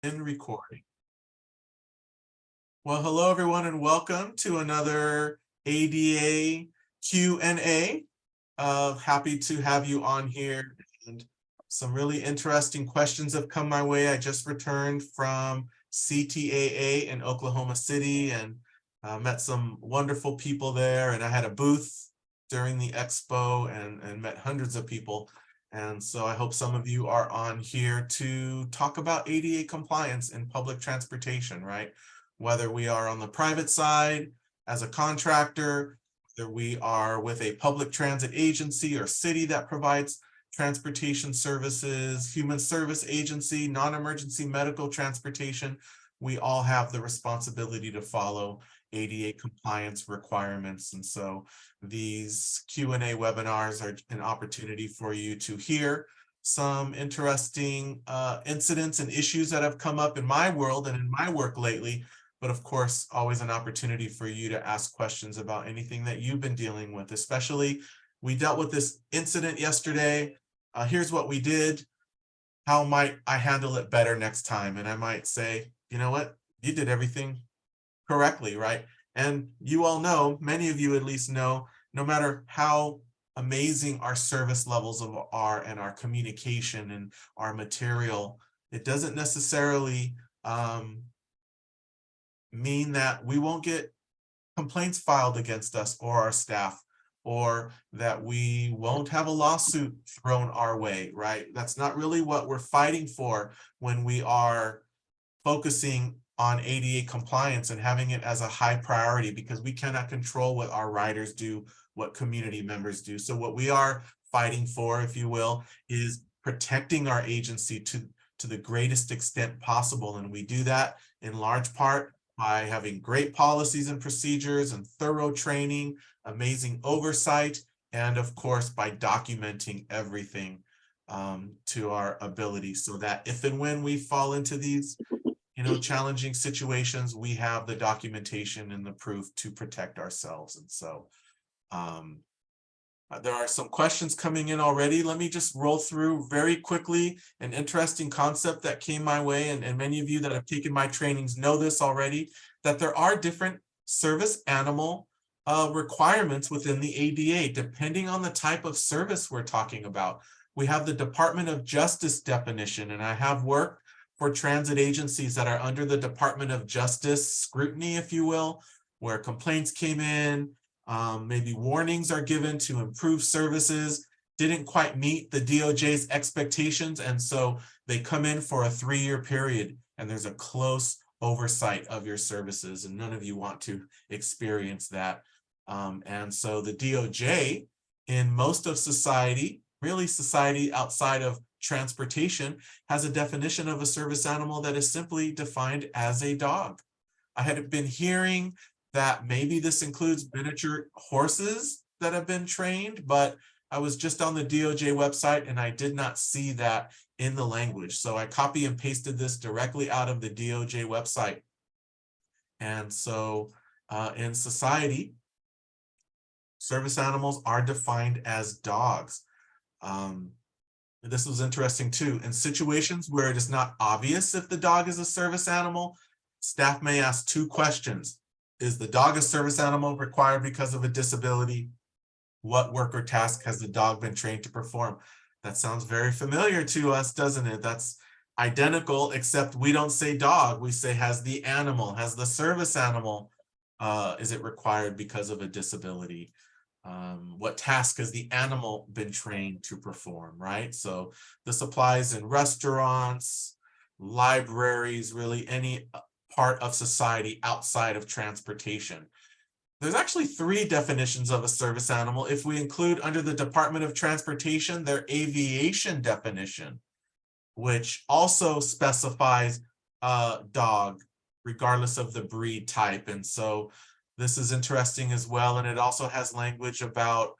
In recording. Well, hello everyone and welcome to another ADA Q&A. Happy to have you on here, and some really interesting questions have come my way. I just returned from CTAA in Oklahoma City and met some wonderful people there, and I had a booth during the expo and met hundreds of people. And so I hope some of you are on here to talk about ADA compliance in public transportation, right? Whether we are on the private side as a contractor, whether we are with a public transit agency or city that provides transportation services, human service agency, non-emergency medical transportation, we all have the responsibility to follow ADA compliance requirements. And so these Q&A webinars are an opportunity for you to hear some interesting incidents and issues that have come up in my world and in my work lately. But of course, always an opportunity for you to ask questions about anything that you've been dealing with. Especially, we dealt with this incident yesterday. Here's what we did. How might I handle it better next time? And I might say, you know what? You did everything correctly, right? And you all know, many of you at least know, no matter how amazing our service levels are and our communication and our material, it doesn't necessarily mean that we won't get complaints filed against us or our staff, or that we won't have a lawsuit thrown our way, right? That's not really what we're fighting for when we are focusing on ADA compliance and having it as a high priority, because we cannot control what our riders do, what community members do. So what we are fighting for, if you will, is protecting our agency to the greatest extent possible. And we do that in large part by having great policies and procedures and thorough training, amazing oversight, and of course by documenting everything to our ability, so that if and when we fall into these challenging situations, we have the documentation and the proof to protect ourselves. And so there are some questions coming in already. Let me just roll through very quickly an interesting concept that came my way, and many of you that have taken my trainings know this already, that there are different service animal requirements within the ADA, depending on the type of service we're talking about. We have the Department of Justice definition, and I have worked for transit agencies that are under the Department of Justice scrutiny, if you will, where complaints came in, maybe warnings are given to improve services, didn't quite meet the DOJ's expectations, and so they come in for a 3-year period, and there's a close oversight of your services, and none of you want to experience that. And so the DOJ, in most of society, really society outside of transportation, has a definition of a service animal that is simply defined as a dog. I had been hearing that maybe this includes miniature horses that have been trained, but I was just on the DOJ website and I did not see that in the language. So I copy and pasted this directly out of the DOJ website. And so in society, service animals are defined as dogs. This was interesting too. In situations where it is not obvious if the dog is a service animal, staff may ask 2 questions. Is the dog a service animal required because of a disability? What work or task has the dog been trained to perform? That sounds very familiar to us, doesn't it? That's identical, except we don't say dog. We say has the animal, has the service animal, is it required because of a disability? What task has the animal been trained to perform, right? So this applies in restaurants, libraries, really any part of society outside of transportation. There's actually 3 definitions of a service animal if we include under the Department of Transportation their aviation definition, which also specifies dog regardless of the breed type. And so this is interesting as well. And it also has language about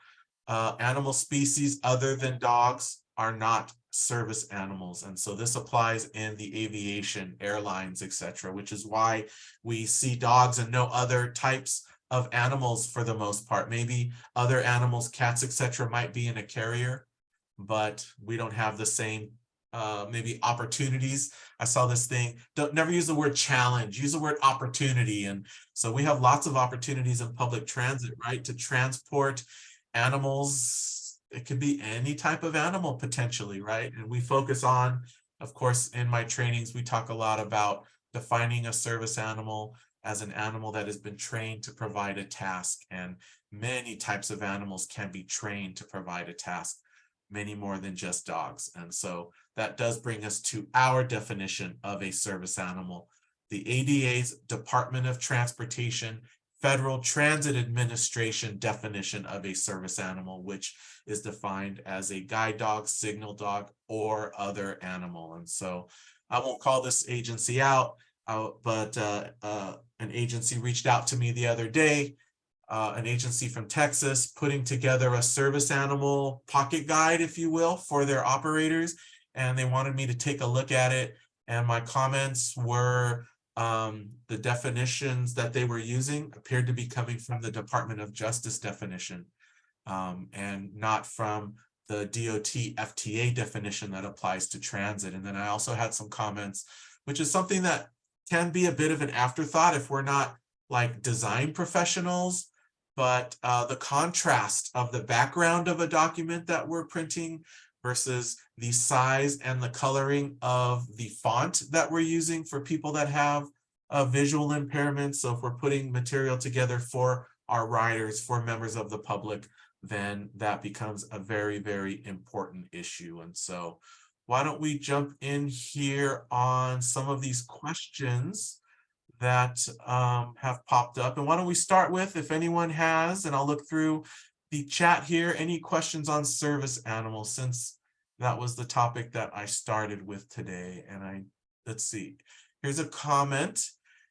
animal species other than dogs are not service animals. And so this applies in the aviation, airlines, etc., which is why we see dogs and no other types of animals for the most part. Maybe other animals, cats, etc., might be in a carrier, but we don't have the same maybe opportunities. I saw this thing, don't never use the word challenge, use the word opportunity. And so we have lots of opportunities in public transit, right, to transport animals. It could be any type of animal potentially, right? And we focus on, of course, in my trainings, we talk a lot about defining a service animal as an animal that has been trained to provide a task. And many types of animals can be trained to provide a task, many more than just dogs. And so that does bring us to our definition of a service animal. The ADA's Department of Transportation Federal Transit Administration definition of a service animal, which is defined as a guide dog, signal dog, or other animal. And so I won't call this agency out, but an agency reached out to me the other day, an agency from Texas, putting together a service animal pocket guide, if you will, for their operators. And they wanted me to take a look at it. And my comments were, the definitions that they were using appeared to be coming from the Department of Justice definition, and not from the DOT FTA definition that applies to transit. And then I also had some comments, which is something that can be a bit of an afterthought if we're not like design professionals, but the contrast of the background of a document that we're printing versus the size and the coloring of the font that we're using for people that have visual impairments. So if we're putting material together for our riders, for members of the public, then that becomes a very, very important issue. And so why don't we jump in here on some of these questions that have popped up. And why don't we start with, if anyone has, and I'll look through the chat here, any questions on service animals, since that was the topic that I started with today. And let's see, here's a comment.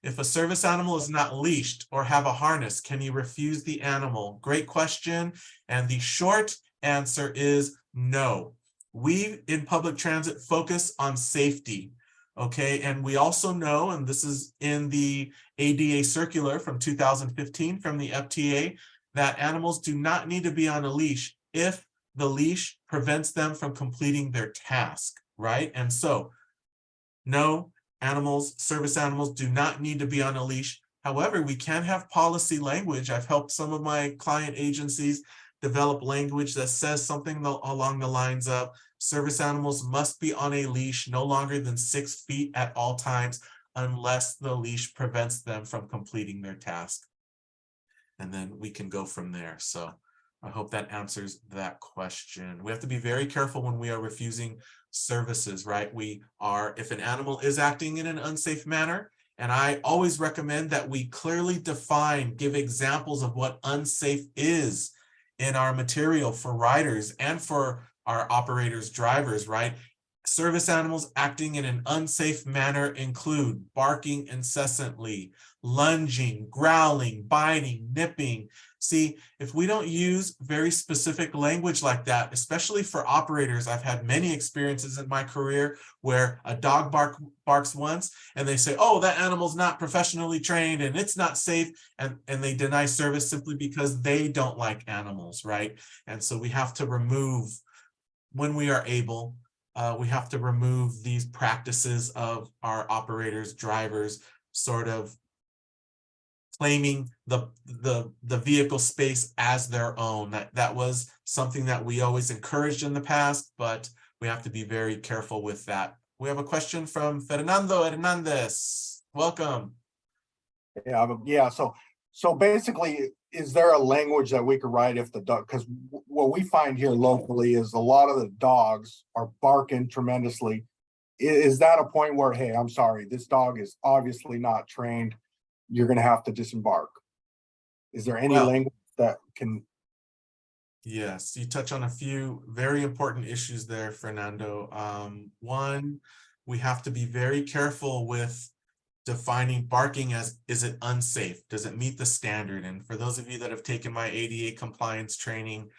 If a service animal is not leashed or have a harness, can you refuse the animal? Great question. And the short answer is no. We in public transit focus on safety. Okay, and we also know, and this is in the ADA circular from 2015 from the FTA, that animals do not need to be on a leash if the leash prevents them from completing their task, right? And so, no, service animals do not need to be on a leash. However, we can have policy language. I've helped some of my client agencies develop language that says something along the lines of service animals must be on a leash no longer than 6 feet at all times unless the leash prevents them from completing their task. And then we can go from there. So I hope that answers that question. We have to be very careful when we are refusing services, right? If an animal is acting in an unsafe manner, and I always recommend that we clearly define, give examples of what unsafe is in our material for riders and for our operators, drivers, right? Service animals acting in an unsafe manner include barking incessantly, lunging, growling, biting, nipping. See, if we don't use very specific language like that, especially for operators, I've had many experiences in my career where a dog barks once and they say, oh, that animal's not professionally trained and it's not safe. And they deny service simply because they don't like animals, right? And so we have to remove, when we are able, we have to remove these practices of our operators, drivers, sort of claiming the vehicle space as their own. That was something that we always encouraged in the past, but we have to be very careful with that. We have a question from Fernando Hernandez. Welcome. Yeah. So basically, is there a language that we could write if the dog? Because what we find here locally is a lot of the dogs are barking tremendously. Is that a point where, hey, I'm sorry, this dog is obviously not trained, you're going to have to disembark? Is there any language that can? Yes, you touch on a few very important issues there, Fernando. One, we have to be very careful with defining barking as, is it unsafe? Does it meet the standard? And for those of you that have taken my ADA compliance training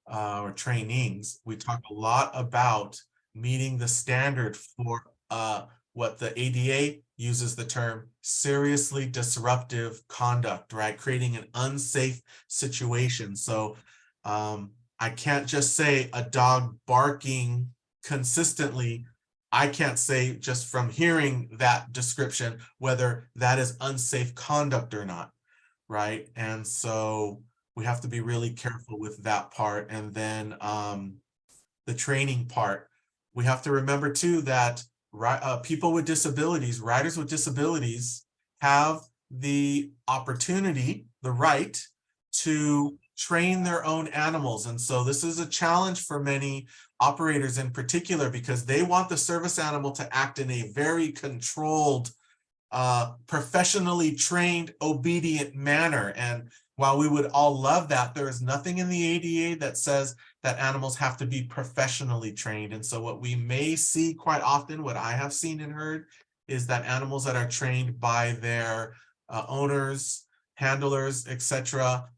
or trainings, we talk a lot about meeting the standard for what the ADA uses the term seriously disruptive conduct, right? Creating an unsafe situation. So I can't just say a dog barking consistently I can't say just from hearing that description whether that is unsafe conduct or not, right? And so we have to be really careful with that part. And then the training part, we have to remember too that people with disabilities, riders with disabilities, have the opportunity, the right to train their own animals. And so this is a challenge for many operators in particular, because they want the service animal to act in a very controlled, professionally trained, obedient manner. And while we would all love that, there is nothing in the ADA that says that animals have to be professionally trained. And so what we may see quite often, what I have seen and heard, is that animals that are trained by their owners, handlers, etc.,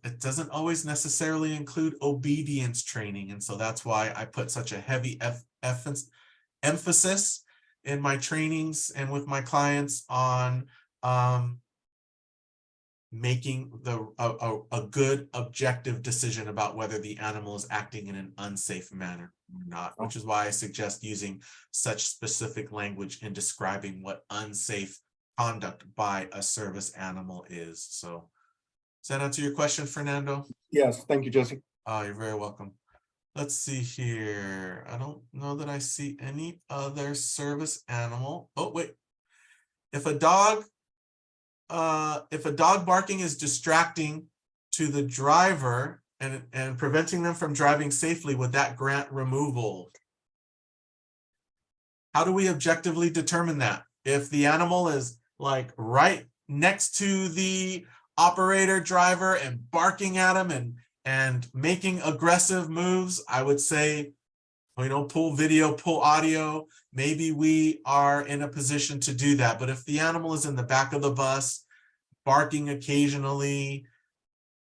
it doesn't always necessarily include obedience training. And so that's why I put such a heavy emphasis in my trainings and with my clients on making a good objective decision about whether the animal is acting in an unsafe manner or not, which is why I suggest using such specific language in describing what unsafe conduct by a service animal is. So does that answer your question, Fernando? Yes, thank you, Jesse. You're very welcome. Let's see here. I don't know that I see any other service animal. Oh, wait. If a dog barking is distracting to the driver and preventing them from driving safely, would that grant removal? How do we objectively determine that? If the animal is like right next to the operator driver and barking at him and making aggressive moves, I would say, pull video, pull audio. Maybe we are in a position to do that. But if the animal is in the back of the bus, barking occasionally,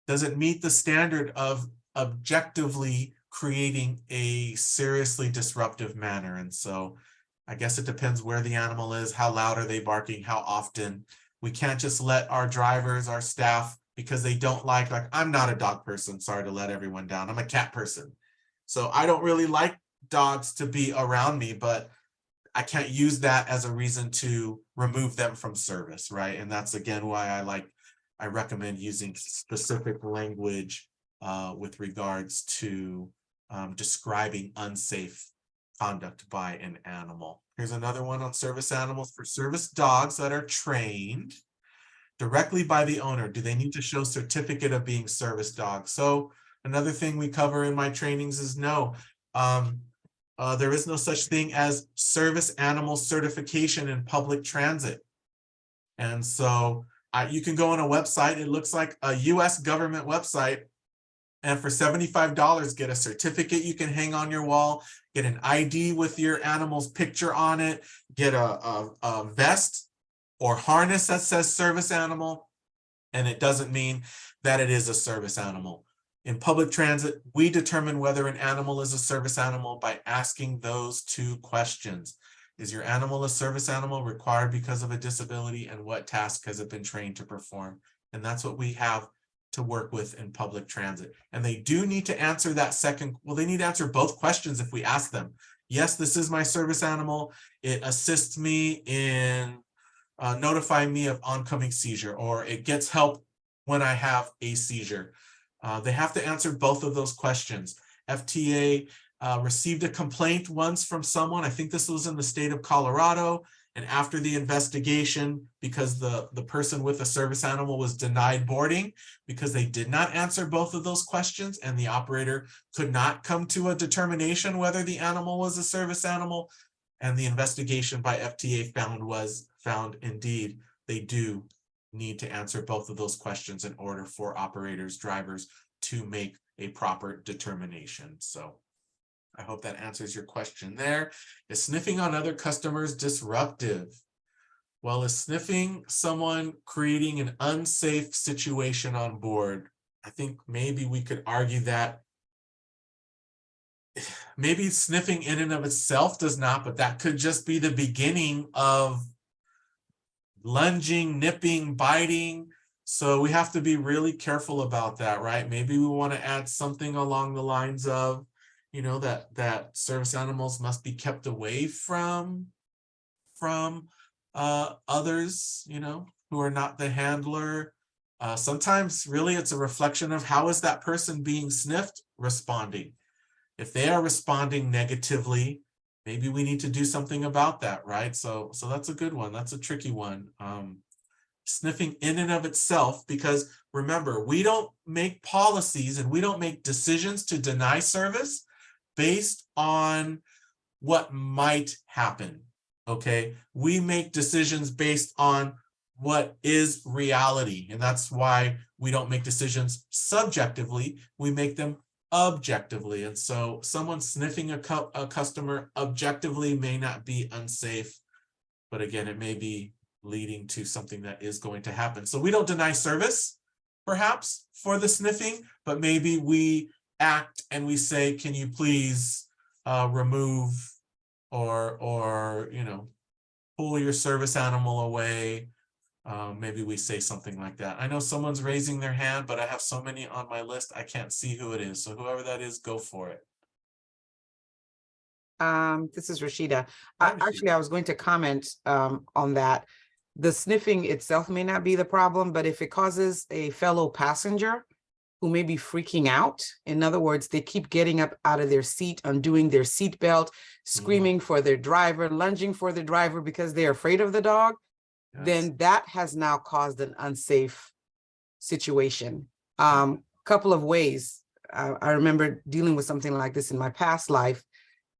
does it meet the standard of objectively creating a seriously disruptive manner? And so I guess it depends where the animal is, how loud are they barking, how often. We can't just let our drivers, our staff, because they don't like I'm not a dog person, sorry to let everyone down, I'm a cat person. So I don't really like dogs to be around me, but I can't use that as a reason to remove them from service, right? And that's again why I recommend using specific language with regards to describing unsafe conduct by an animal. Here's another one on service animals. For service dogs that are trained directly by the owner, do they need to show certificate of being service dogs? So another thing we cover in my trainings is no. There is no such thing as service animal certification in public transit. And so you can go on a website, it looks like a US government website, and for $75, get a certificate you can hang on your wall, get an ID with your animal's picture on it, get a vest or harness that says service animal, and it doesn't mean that it is a service animal. In public transit, we determine whether an animal is a service animal by asking those two questions. Is your animal a service animal required because of a disability, and what task has it been trained to perform? And that's what we have to work with in public transit. And they do need to answer that second, well, they need to answer both questions if we ask them. Yes, this is my service animal. It assists me in notifying me of oncoming seizure, or it gets help when I have a seizure. They have to answer both of those questions. FTA received a complaint once from someone, I think this was in the state of Colorado, and after the investigation, because the person with the service animal was denied boarding because they did not answer both of those questions, and the operator could not come to a determination whether the animal was a service animal, and the investigation by FTA found indeed they do need to answer both of those questions in order for operators, drivers to make a proper determination. So I hope that answers your question there. Is sniffing on other customers disruptive? Well, is sniffing someone creating an unsafe situation on board? I think maybe we could argue that maybe sniffing in and of itself does not, but that could just be the beginning of lunging, nipping, biting. So we have to be really careful about that, right? Maybe we want to add something along the lines of, you know, that service animals must be kept away from others, you know, who are not the handler. Sometimes really it's a reflection of how is that person being sniffed responding. If they are responding negatively, maybe we need to do something about that, right? So that's a good one. That's a tricky one. Sniffing in and of itself, because remember, we don't make policies and we don't make decisions to deny service based on what might happen. Okay, we make decisions based on what is reality, and that's why we don't make decisions subjectively, we make them objectively. And so someone sniffing a customer objectively may not be unsafe, but again, it may be leading to something that is going to happen. So we don't deny service perhaps for the sniffing, but maybe we act and we say, can you please remove or you know, pull your service animal away. Maybe we say something like that. I know someone's raising their hand, but I have so many on my list, I can't see who it is. So whoever that is, go for it. This is Rashida. Hi, Rashida. Actually, I was going to comment on that. The sniffing itself may not be the problem, but if it causes a fellow passenger who may be freaking out, in other words, they keep getting up out of their seat, undoing their seat belt, screaming for their driver, lunging for the driver because they're afraid of the dog, Yes. then that has now caused an unsafe situation. Couple of ways. I remember dealing with something like this in my past life.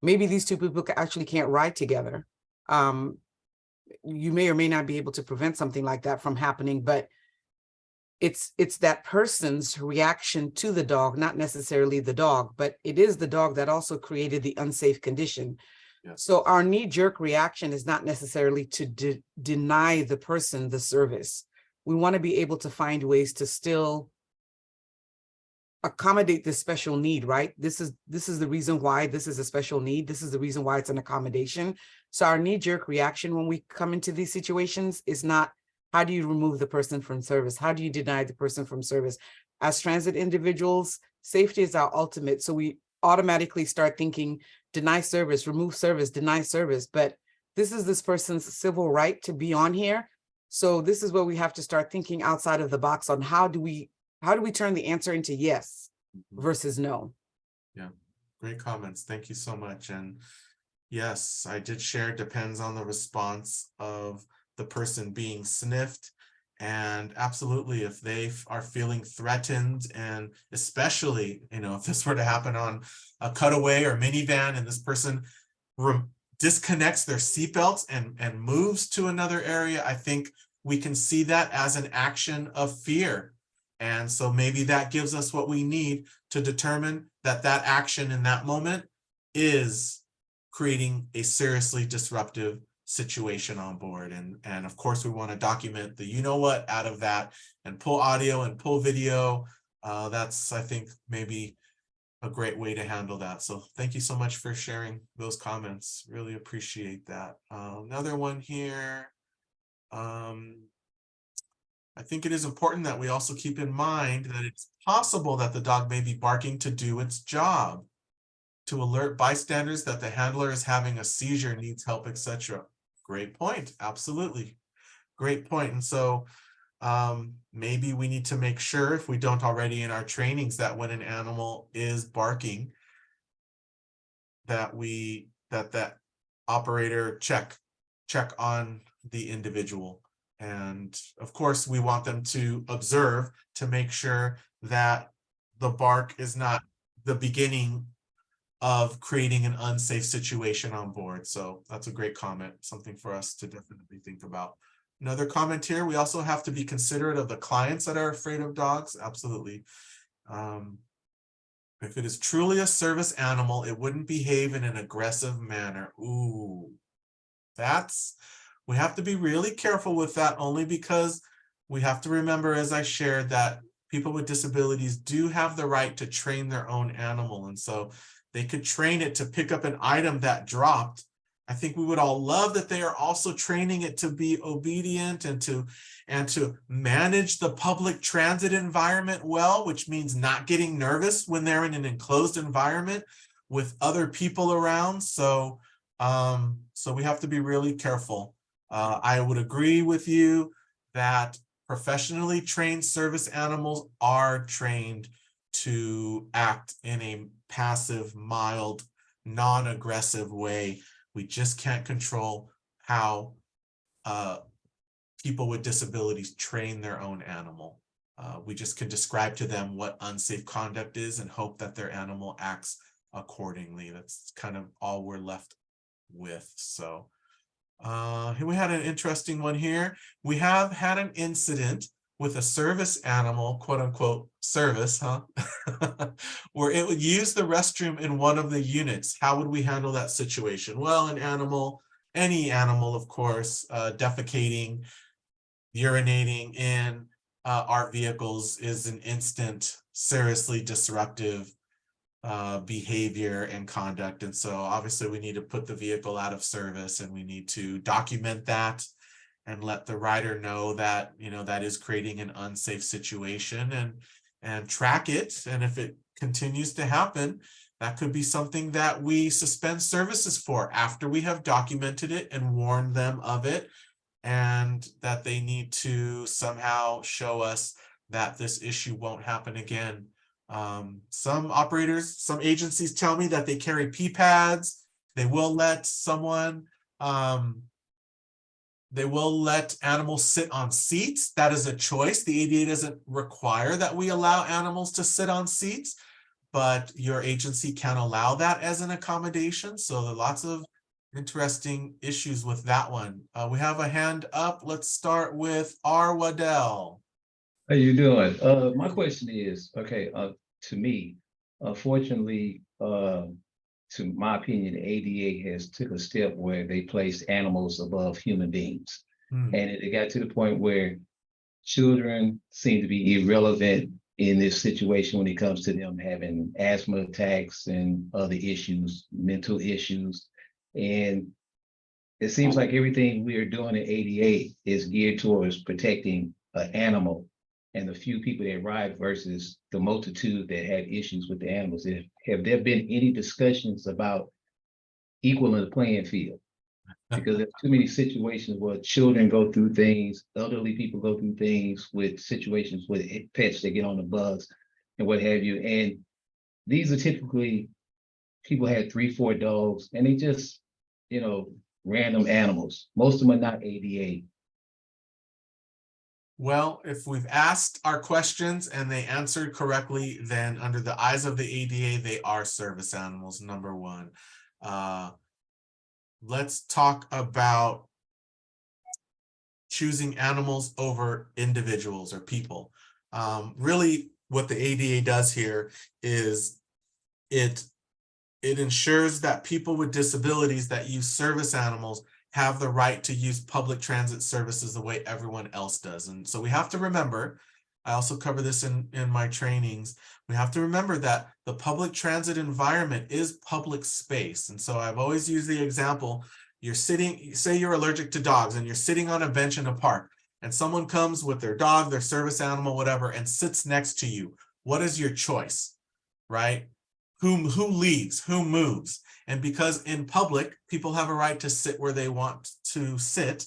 Maybe these two people actually can't ride together. You may or may not be able to prevent something like that from happening, but it's that person's reaction to the dog, not necessarily the dog, but it is the dog that also created the unsafe condition. Yes. So our knee-jerk reaction is not necessarily to deny the person the service. We want to be able to find ways to still accommodate this special need, right? This is the reason why this is a special need. This is the reason why it's an accommodation. So our knee-jerk reaction when we come into these situations is not, how do you remove the person from service? How do you deny the person from service? As transit individuals, safety is our ultimate. So we automatically start thinking, deny service, remove service, deny service. But this is this person's civil right to be on here. So this is where we have to start thinking outside of the box on how do we turn the answer into yes versus no? Yeah, great comments. Thank you so much. And yes, I did share, depends on the response of the person being sniffed. And absolutely, if they are feeling threatened, and especially, you know, if this were to happen on a cutaway or minivan and this person disconnects their seatbelts and moves to another area, I think we can see that as an action of fear. And so maybe that gives us what we need to determine that that action in that moment is creating a seriously disruptive situation on board. And of course, we want to document the, you know what, out of that and pull audio and pull video. That's, I think, maybe a great way to handle that. So thank you so much for sharing those comments. Really appreciate that. Another one here. I think it is important that we also keep in mind that it's possible that the dog may be barking to do its job, to alert bystanders that the handler is having a seizure, needs help, etc. Great point. Absolutely. Great point. And so maybe we need to make sure, if we don't already in our trainings, that when an animal is barking, that that operator check on the individual. And of course, we want them to observe to make sure that the bark is not the beginning of creating an unsafe situation on board. So that's a great comment, something for us to definitely think about. Another comment here, we also have to be considerate of the clients that are afraid of dogs. Absolutely. If it is truly a service animal, it wouldn't behave in an aggressive manner. Ooh, we have to be really careful with that, only because we have to remember, as I shared, that people with disabilities do have the right to train their own animal. And so they could train it to pick up an item that dropped. I think we would all love that they are also training it to be obedient and to manage the public transit environment well, which means not getting nervous when they're in an enclosed environment. with other people around. So we have to be really careful. I would agree with you that professionally trained service animals are trained to act in a passive, mild, non-aggressive way. We just can't control how people with disabilities train their own animal. We just can describe to them what unsafe conduct is and hope that their animal acts accordingly. That's kind of all we're left with. So here we had an interesting one here. We have had an incident with a service animal, quote unquote service, where it would use the restroom in one of the units. How would we handle that situation? Well, an animal, any animal, of course, defecating, urinating in our vehicles is an instant, seriously disruptive behavior and conduct. And so obviously we need to put the vehicle out of service, and we need to document that and let the rider know that, you know, that is creating an unsafe situation, and track it. And if it continues to happen, that could be something that we suspend services for after we have documented it and warned them of it, and that they need to somehow show us that this issue won't happen again. Some operators, some agencies tell me that they carry pee pads. They will let someone, they will let animals sit on seats. That is a choice. The ADA doesn't require that we allow animals to sit on seats, but your agency can allow that as an accommodation. So there are lots of interesting issues with that one. We have a hand up. Let's start with R. Waddell. How you doing? My question is, okay, to me, unfortunately, to my opinion, the ADA has took a step where they placed animals above human beings. And it got to the point where children seem to be irrelevant in this situation when it comes to them having asthma attacks and other issues, mental issues. And it seems like everything we are doing at ADA is geared towards protecting an animal and the few people that ride versus the multitude that have issues with the animals. Have there been any discussions about equaling the playing field? Because there's too many situations where children go through things, elderly people go through things with situations with pets that get on the bus and what have you. And these are typically people had 3-4 dogs, and they just, you know, random animals. Most of them are not ADA. Well, if we've asked our questions and they answered correctly, then under the eyes of the ADA, they are service animals, number one. Let's talk about choosing animals over individuals or people. Really, what the ADA does here is it ensures that people with disabilities that use service animals have the right to use public transit services the way everyone else does. And so we have to remember, I also cover this in my trainings, we have to remember that the public transit environment is public space. And so I've always used the example, you're sitting, say you're allergic to dogs and you're sitting on a bench in a park, and someone comes with their dog, their service animal, whatever, and sits next to you. What is your choice, right? Who leaves, who moves? And because in public, people have a right to sit where they want to sit,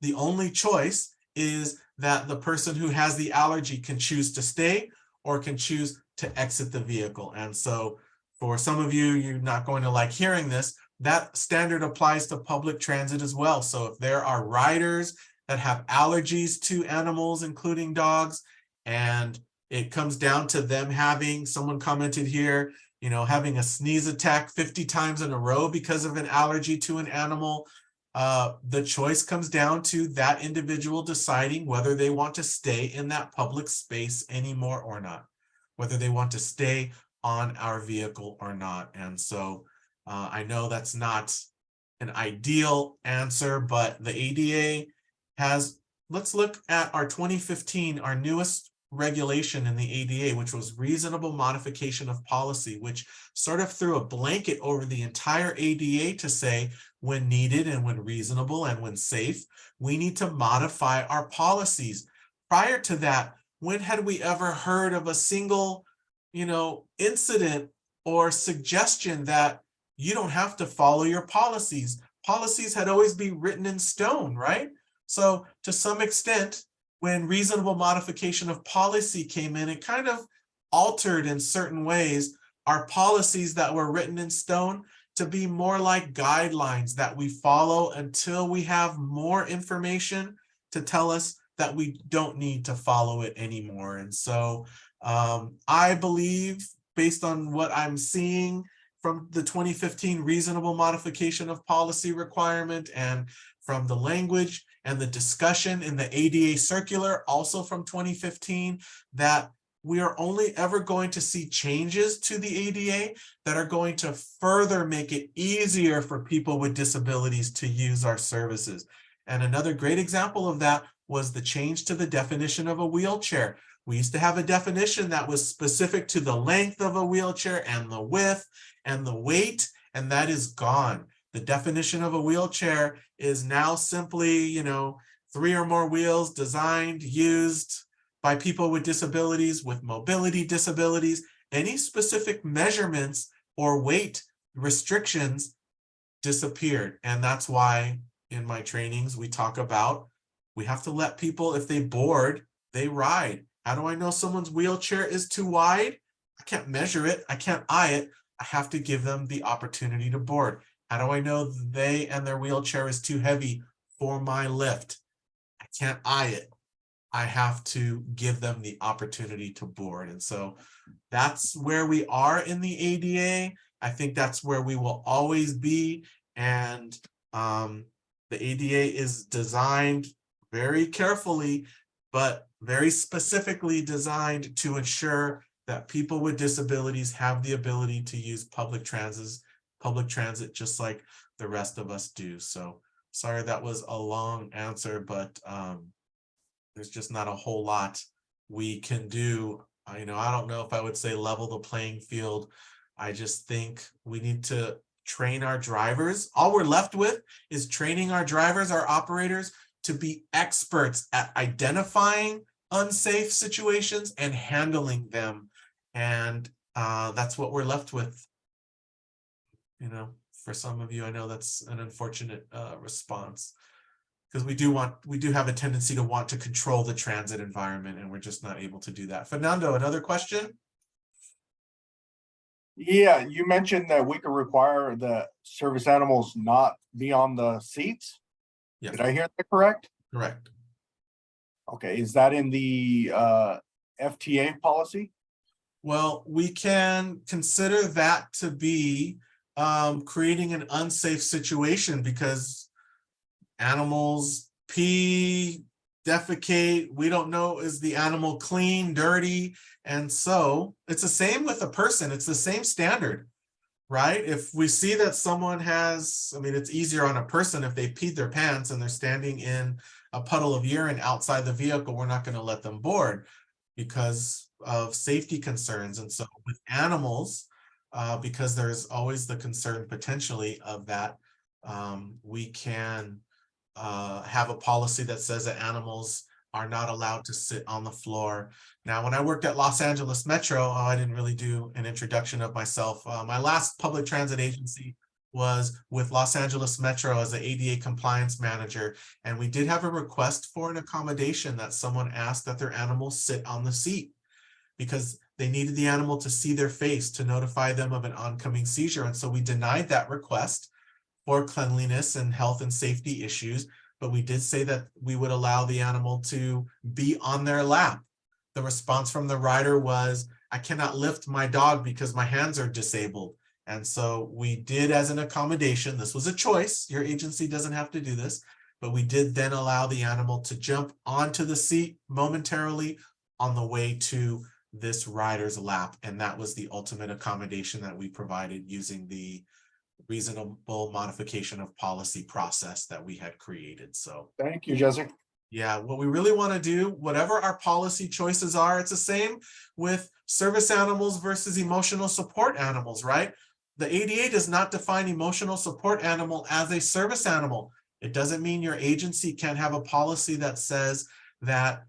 the only choice is that the person who has the allergy can choose to stay or can choose to exit the vehicle. And so for some of you, you're not going to like hearing this, that standard applies to public transit as well. So if there are riders that have allergies to animals, including dogs, and it comes down to them having, someone commented here, you know, having a sneeze attack 50 times in a row because of an allergy to an animal, the choice comes down to that individual deciding whether they want to stay in that public space anymore or not, whether they want to stay on our vehicle or not. And so I know that's not an ideal answer, but the ADA has, let's look at our 2015, our newest regulation in the ADA, which was reasonable modification of policy, which sort of threw a blanket over the entire ADA to say when needed and when reasonable and when safe, we need to modify our policies. Prior to that, when had we ever heard of a single, you know, incident or suggestion that you don't have to follow your policies. Policies had always been written in stone, right? So to some extent, when reasonable modification of policy came in, it kind of altered in certain ways our policies that were written in stone to be more like guidelines that we follow until we have more information to tell us that we don't need to follow it anymore. And so I believe, based on what I'm seeing from the 2015 reasonable modification of policy requirement and from the language and the discussion in the ADA circular, also from 2015, that we are only ever going to see changes to the ADA that are going to further make it easier for people with disabilities to use our services. And another great example of that was the change to the definition of a wheelchair. We used to have a definition that was specific to the length of a wheelchair and the width and the weight, and that is gone. The definition of a wheelchair is now simply, 3 or more wheels designed, used by people with disabilities, with mobility disabilities. Any specific measurements or weight restrictions disappeared. And that's why in my trainings, we talk about, we have to let people, if they board, they ride. How do I know someone's wheelchair is too wide? I can't measure it. I can't eye it. I have to give them the opportunity to board. How do I know they and their wheelchair is too heavy for my lift? I can't eye it. I have to give them the opportunity to board. And so that's where we are in the ADA. I think that's where we will always be. And the ADA is designed very carefully, but very specifically designed to ensure that people with disabilities have the ability to use public transit just like the rest of us do. So sorry that was a long answer, but there's just not a whole lot we can do. I don't know if I would say level the playing field. I just think we need to train our drivers. All we're left with is training our drivers, our operators, to be experts at identifying unsafe situations and handling them. And that's what we're left with. For some of you, I know that's an unfortunate response, because we do have a tendency to want to control the transit environment, and we're just not able to do that. Fernando, another question? Yeah, you mentioned that we could require the service animals not be on the seats. Yes. Did I hear that correct? Correct. Okay, is that in the FTA policy? Well, we can consider that to be creating an unsafe situation, because animals pee, defecate. We don't know, is the animal clean, dirty? And so it's the same with a person. It's the same standard, right? If we see that someone has, it's easier on a person if they peed their pants and they're standing in a puddle of urine outside the vehicle, we're not going to let them board because of safety concerns. And so with animals, because there's always the concern potentially of that, we can have a policy that says that animals are not allowed to sit on the floor. Now, when I worked at Los Angeles Metro, I didn't really do an introduction of myself. My last public transit agency was with Los Angeles Metro as an ADA compliance manager. And we did have a request for an accommodation that someone asked that their animal sit on the seat, because they needed the animal to see their face to notify them of an oncoming seizure. And so we denied that request for cleanliness and health and safety issues, but we did say that we would allow the animal to be on their lap. The response from the rider was, I cannot lift my dog because my hands are disabled. And so we did, as an accommodation, this was a choice, your agency doesn't have to do this, but we did then allow the animal to jump onto the seat momentarily on the way to this rider's lap. And that was the ultimate accommodation that we provided using the reasonable modification of policy process that we had created. So thank you, Jesse. yeah, what we really want to do, whatever our policy choices are, it's the same with service animals versus emotional support animals, right? The ADA does not define emotional support animal as a service animal. It doesn't mean your agency can't have a policy that says that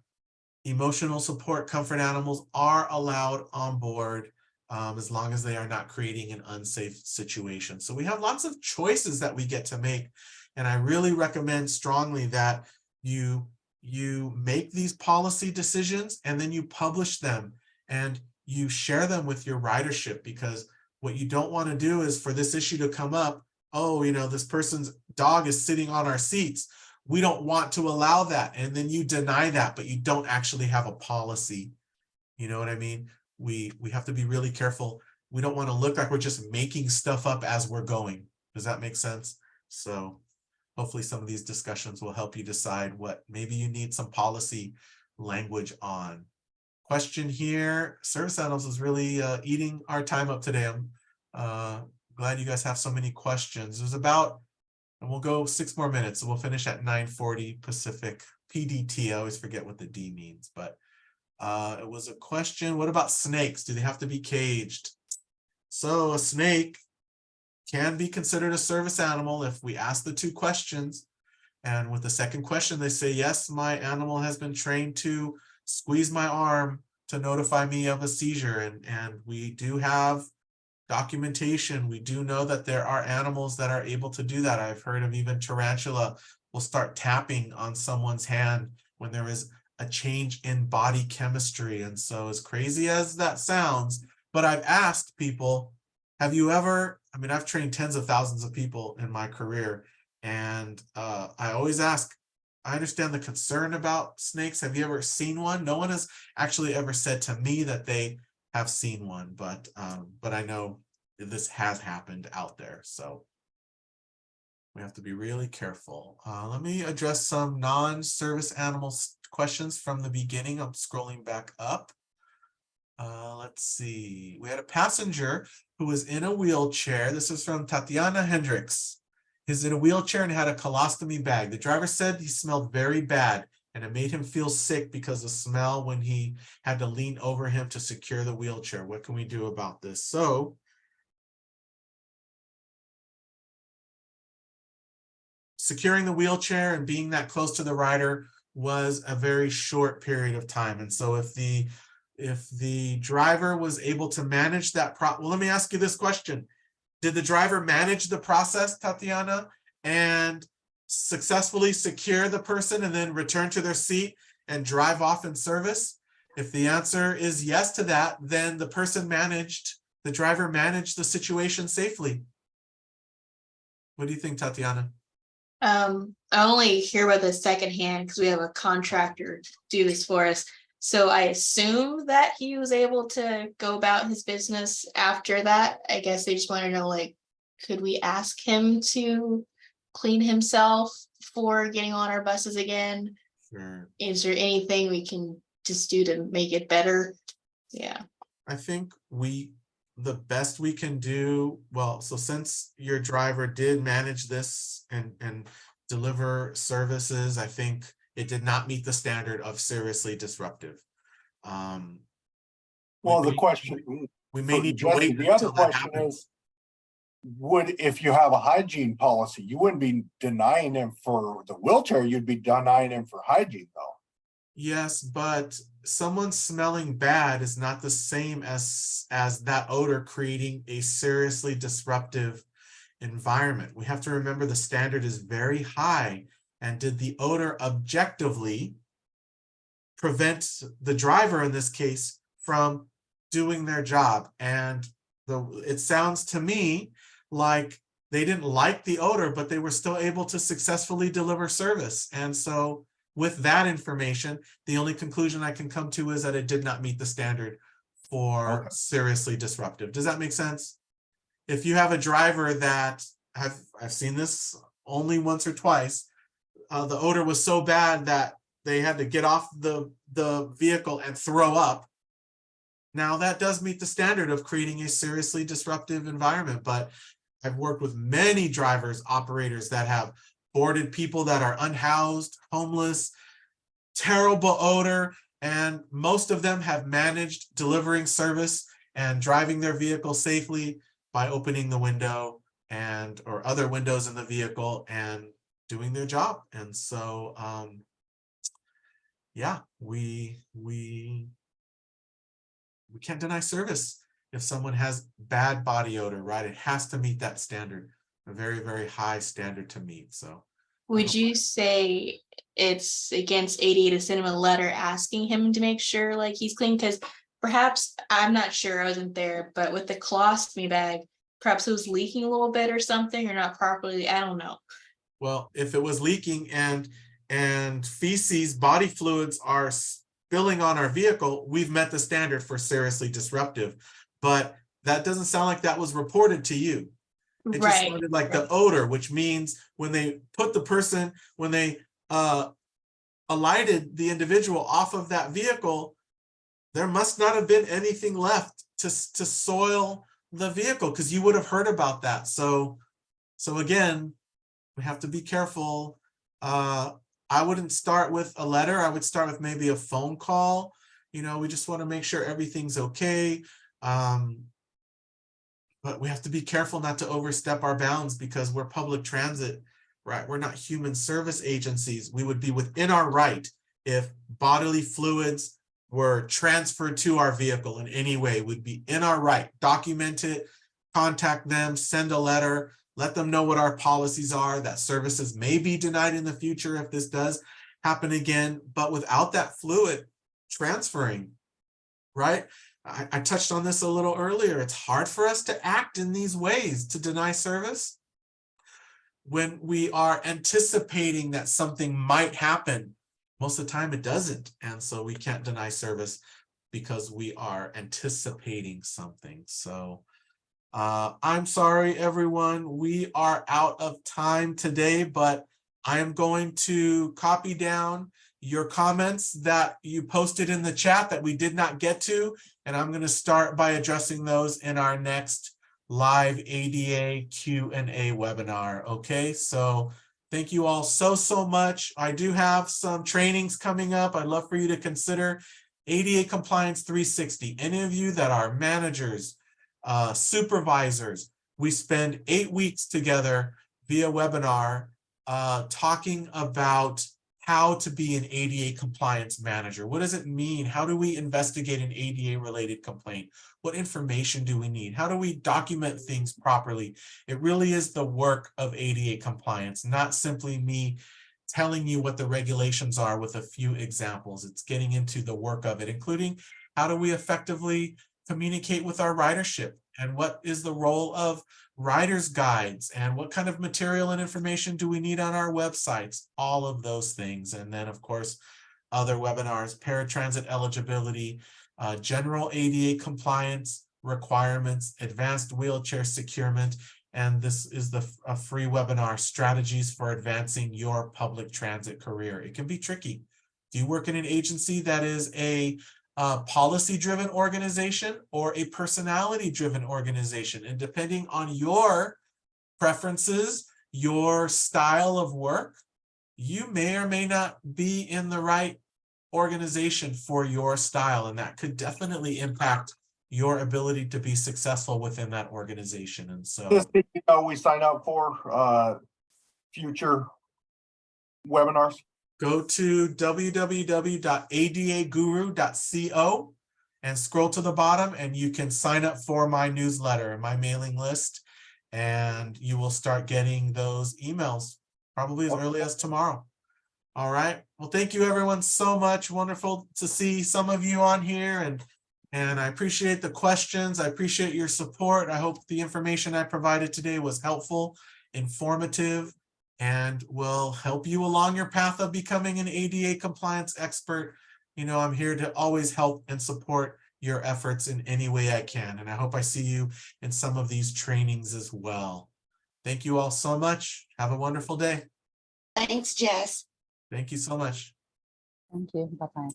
emotional support comfort animals are allowed on board as long as they are not creating an unsafe situation. So we have lots of choices that we get to make. And I really recommend strongly that you make these policy decisions and then you publish them and you share them with your ridership, because what you don't want to do is for this issue to come up, oh, this person's dog is sitting on our seats. We don't want to allow that. And then you deny that, but you don't actually have a policy. You know what I mean? We have to be really careful. We don't want to look like we're just making stuff up as we're going. Does that make sense? So hopefully some of these discussions will help you decide what maybe you need some policy language on. Question here, service animals is really eating our time up today. I'm glad you guys have so many questions. There's about, and we'll go 6 more minutes, so we'll finish at 9:40 Pacific PDT. I always forget what the D means, but it was a question. What about snakes? Do they have to be caged? So a snake can be considered a service animal if we ask the 2 questions. And with the second question, they say, yes, my animal has been trained to squeeze my arm to notify me of a seizure. And we do have documentation. We do know that there are animals that are able to do that. I've heard of even tarantula will start tapping on someone's hand when there is a change in body chemistry. And so as crazy as that sounds, but I've asked people, have you ever, I've trained tens of thousands of people in my career, and I always ask, I understand the concern about snakes. Have you ever seen one? No one has actually ever said to me that they have seen one, but I know this has happened out there. So we have to be really careful. Let me address some non-service animal questions from the beginning. I'm scrolling back up. Let's see. We had a passenger who was in a wheelchair. This is from Tatiana Hendricks. He's in a wheelchair and had a colostomy bag. The driver said he smelled very bad and it made him feel sick because of smell when he had to lean over him to secure the wheelchair. What can we do about this? So securing the wheelchair and being that close to the rider was a very short period of time. And so if the driver was able to manage that well, let me ask you this question. Did the driver manage the process, Tatiana, and successfully secure the person and then return to their seat and drive off in service? If the answer is yes to that, then the driver managed the situation safely. What do you think, Tatiana? I only hear about this secondhand because we have a contractor do this for us. So I assume that he was able to go about his business after that. I guess they just want to know, like, could we ask him to clean himself before getting on our buses again? Sure. Is there anything we can just do to make it better? Yeah. I think the best we can do, well, so since your driver did manage this and deliver services, I think it did not meet the standard of seriously disruptive. Well, the question, we may so need to Jesse, wait the other until that question happens. is, if you have a hygiene policy, you wouldn't be denying him for the wheelchair, you'd be denying him for hygiene though. Yes, but someone smelling bad is not the same as that odor creating a seriously disruptive environment. We have to remember the standard is very high. And did the odor objectively prevent the driver in this case from doing their job? And it sounds to me like they didn't like the odor, but they were still able to successfully deliver service. And so with that information, the only conclusion I can come to is that it did not meet the standard for seriously disruptive. Does that make sense? If you have a driver that I've seen this only once or twice, the odor was so bad that they had to get off the vehicle and throw up. Now that does meet the standard of creating a seriously disruptive environment, but I've worked with many drivers, operators that have boarded people that are unhoused, homeless, terrible odor, and most of them have managed delivering service and driving their vehicle safely by opening the window or other windows in the vehicle and doing their job. And so yeah, we can't deny service. if someone has bad body odor, right? It has to meet that standard, a very, very high standard to meet. So Would you say it's against ADA to send him a letter asking him to make sure like he's clean? Because perhaps, I'm not sure, I wasn't there, but with the colostomy bag, perhaps it was leaking a little bit or something, or not properly, I don't know. well, if it was leaking and feces, body fluids are spilling on our vehicle, we've met the standard for seriously disruptive. But that doesn't sound like that was reported to you. It just Right. sounded like the odor, which means when they put the person, when they alighted the individual off of that vehicle, there must not have been anything left to soil the vehicle, because you would have heard about that. So again, we have to be careful. I wouldn't start with a letter. I would start with maybe a phone call. You know, we just want to make sure everything's okay. But we have to be careful not to overstep our bounds, because we're public transit, right? We're not human service agencies. We would be within our right if bodily fluids were transferred to our vehicle in any way. Would be in our right. Document it, contact them, send a letter, let them know what our policies are, that services may be denied in the future if this does happen again. But without that fluid transferring, right? I touched on this a little earlier. It's hard for us to act in these ways to deny service when we are anticipating that something might happen. Most of the time it doesn't. And so we can't deny service because we are anticipating something. So I'm sorry, everyone. We are out of time today, but I am going to copy down your comments that you posted in the chat that we did not get to, and I'm going to start by addressing those in our next live ADA Q&A webinar. Okay, so thank you all so much. I do have some trainings coming up. I'd love for you to consider ADA Compliance 360. Any of you that are managers, supervisors, we spend 8 weeks together via webinar talking about how to be an ADA compliance manager. What does it mean? How do we investigate an ADA related complaint? What information do we need? How do we document things properly? It really is the work of ADA compliance, not simply me telling you what the regulations are with a few examples. It's getting into the work of it, including how do we effectively communicate with our ridership, and what is the role of riders guides, and what kind of material and information do we need on our websites, all of those things. And then of course, other webinars, paratransit eligibility, general ADA compliance requirements, advanced wheelchair securement, and this is a free webinar, strategies for advancing your public transit career. It can be tricky. Do you work in an agency that is a policy-driven organization or a personality-driven organization? And depending on your preferences, your style of work, you may or may not be in the right organization for your style, and that could definitely impact your ability to be successful within that organization. And so This, you know, we sign up for future webinars. go to www.adaguru.co and scroll to the bottom, and you can sign up for my newsletter, my mailing list, and you will start getting those emails probably as early as tomorrow. All right. Well, thank you everyone so much. Wonderful to see some of you on here, and I appreciate the questions. I appreciate your support. I hope the information I provided today was helpful, informative, and will help you along your path of becoming an ADA compliance expert. You know, I'm here to always help and support your efforts in any way I can. And I hope I see you in some of these trainings as well. Thank you all so much. Have a wonderful day. Thanks, Jess. Thank you so much. Thank you. Bye-bye.